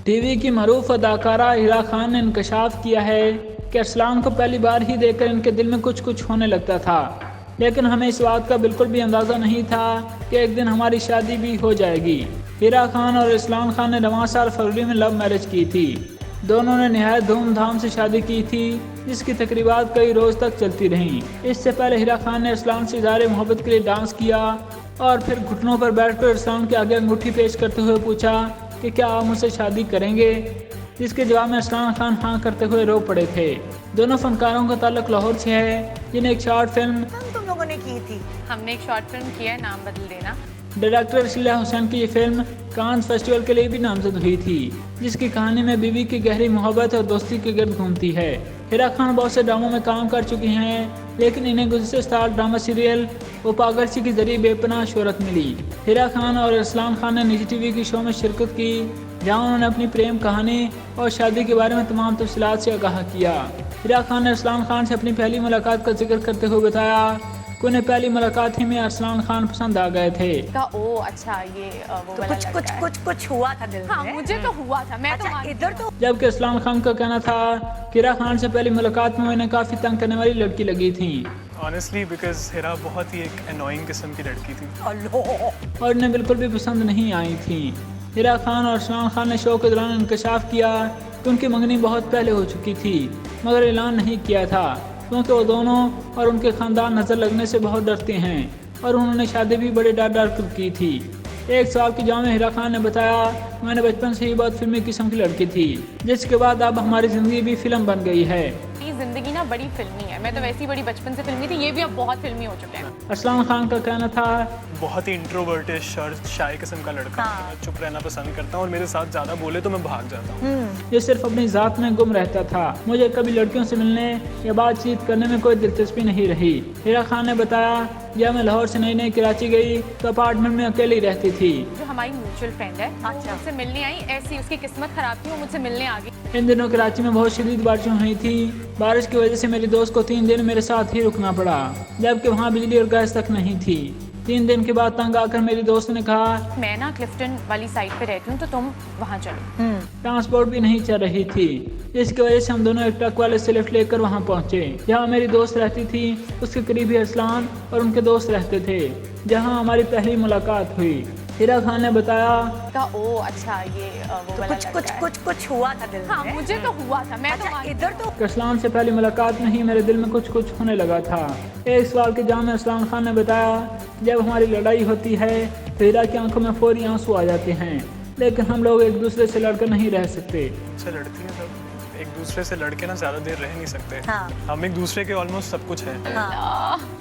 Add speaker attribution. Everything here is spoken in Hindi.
Speaker 1: टीवी की मरूफ अदाकारा हिरा खान ने इंकशाफ किया है कि अरसलान को पहली बार ही देखकर इनके दिल में कुछ कुछ होने लगता था, लेकिन हमें इस बात का बिल्कुल भी अंदाज़ा नहीं था कि एक दिन हमारी शादी भी हो जाएगी। हिरा खान और अरसलान खान ने रवां साल फरवरी में लव मैरिज की थी। दोनों ने निहायत धूमधाम से शादी की थी, जिसकी तकरीबात कई रोज़ तक चलती रहीं। इससे पहले हिरा खान ने अरसलान से इज़हार मोहब्बत के लिए डांस किया और फिर घुटनों पर बैठकर अरसलान के आगे अंगूठी पेश करते हुए पूछा कि क्या आप मुझसे शादी करेंगे, जिसके जवाब में अरसलान खान हाँ करते हुए रो पड़े थे। दोनों फनकारों का ताल्लुक लाहौर से है, जिन्हें एक शॉर्ट फिल्म
Speaker 2: तुम लोगों ने की थी।
Speaker 3: हमने एक शॉर्ट फिल्म किया है, नाम बदल देना।
Speaker 1: डायरेक्टर रसीला हुसैन की ये फिल्म कांस फेस्टिवल के लिए भी नामजद हुई थी, जिसकी कहानी में बीवी की गहरी मोहब्बत और दोस्ती के गिर्द घूमती है। हिरा खान बहुत से ड्रामों में काम कर चुकी हैं, लेकिन इन्हें गुज़श्ते साल ड्रामा सीरियल वो पागलसी के जरिए बेपनाह शोहरत मिली। हिरा खान और अरसलान खान ने निजी टीवी की शो में शिरकत की, जहां उन्होंने अपनी प्रेम कहानी और शादी के बारे में तमाम तफसीलात से आगाह किया। हिरा खान ने अरसलान खान से अपनी पहली मुलाकात का जिक्र करते हुए बताया कि उन्हें पहली मुलाकात ही में अरसलान खान पसंद आ गए थे।
Speaker 3: ओ अच्छा, ये वो
Speaker 2: तो
Speaker 3: वाला
Speaker 2: कुछ
Speaker 3: लड़का
Speaker 2: कुछ
Speaker 3: है।
Speaker 2: कुछ कुछ हुआ था दिल
Speaker 3: हाँ,
Speaker 2: में।
Speaker 3: मुझे तो हुआ था, मैं तो
Speaker 2: अच्छा,
Speaker 3: मानती
Speaker 2: इधर
Speaker 3: हूँ।
Speaker 2: तो
Speaker 1: जबकि अरसलान खान का कहना था कि हिरा खान से पहली मुलाकात में उन्हें काफ़ी तंग करने वाली लड़की लगी थी
Speaker 4: ऑनेस्टली बिकॉज हिरा बहुत ही एक अनोइंग किस्म की लड़की थी।
Speaker 2: अल्लाह।
Speaker 1: और उन्हें बिल्कुल भी पसंद नहीं आई थी। हिरा खान और अरसलान खान ने शो के दौरान इंकशाफ किया कि उनकी मंगनी बहुत पहले हो चुकी थी, मगर ऐलान नहीं किया था, क्योंकि वो दोनों और उनके ख़ानदान नज़र लगने से बहुत डरते हैं और उन्होंने शादी भी बड़े डर डर कर की थी। एक साल की जवान में हिरा खान ने बताया, मैंने बचपन से ही बहुत फिल्मी किस्म की लड़की थी, जिसके बाद अब हमारी ज़िंदगी भी फिल्म बन गई है।
Speaker 3: ये जिंदगी ना बड़ी फिल्मी है, मैं तो वैसी बड़ी बचपन से फिल्मी थी, ये भी अब बहुत फिल्मी हो चुके हैं।
Speaker 1: अरसलान खान का कहना था,
Speaker 4: बहुत ही इंट्रोवर्टिश और शाय किस्म का लड़का
Speaker 2: हाँ।
Speaker 4: है। मैं चुप रहना पसंद करता हूँ और मेरे साथ ज़्यादा बोले तो मैं भाग जाता हूँ।
Speaker 1: ये सिर्फ अपनी ज़ात में गुम रहता था। मुझे कभी लड़कियों से मिलने या बातचीत करने में कोई दिलचस्पी नहीं रही। हिरा खान ने बताया, जब मैं लाहौर से नई नई कराची गई तो अपार्टमेंट में अकेली रहती थी।
Speaker 3: जो हमारी म्यूचुअल फ्रेंड है, वो
Speaker 2: अच्छा।
Speaker 3: मुझसे मिलने आई, ऐसी उसकी किस्मत खराब थी, वो मुझसे मिलने आ गई।
Speaker 1: इन दिनों कराची में बहुत शदीद बारिशें हुई थी। बारिश की वजह से मेरी दोस्त को 3 दिन मेरे साथ ही रुकना पड़ा, जबकि वहाँ बिजली और गैस तक नहीं थी। 3 दिन के बाद तंग आकर मेरी दोस्त ने कहा,
Speaker 3: मैं ना क्लिफ्टन वाली साइड पे रहती हूँ, तो तुम वहाँ चलो।
Speaker 1: ट्रांसपोर्ट भी नहीं चल रही थी, इसकी वजह से हम दोनों एक ट्रक वाले से लिफ्ट लेकर वहाँ पहुँचे। जहाँ मेरी दोस्त रहती थी उसके करीब ही अरसलान और उनके दोस्त रहते थे, जहाँ हमारी पहली मुलाकात हुई। हिरा खान ने बताया,
Speaker 3: ओ अच्छा, ये वो
Speaker 2: तो
Speaker 3: वाला
Speaker 2: कुछ
Speaker 3: लड़का
Speaker 2: कुछ
Speaker 3: है।
Speaker 2: कुछ कुछ हुआ था दिल
Speaker 3: हाँ,
Speaker 2: में।
Speaker 3: मुझे तो हुआ था, मैं तो
Speaker 2: अच्छा,
Speaker 3: मानती
Speaker 2: इधर
Speaker 3: हूँ।
Speaker 2: तो
Speaker 1: अरसलान से पहली मुलाकात में ही मेरे दिल में कुछ कुछ होने लगा था। एक सवाल के जवाब में अरसलान खान ने बताया, जब हमारी लड़ाई होती है तो हिरा की आंखों में फौरी आंसू आ जाते हैं, लेकिन हम लोग एक दूसरे से लड़कर नहीं रह सकते।
Speaker 4: से लड़ती है सब, एक दूसरे से लड़के ना ज़्यादा देर रह नहीं सकते।
Speaker 2: हाँ।
Speaker 4: हम एक दूसरे के ऑलमोस्ट सब कुछ है।
Speaker 2: हाँ।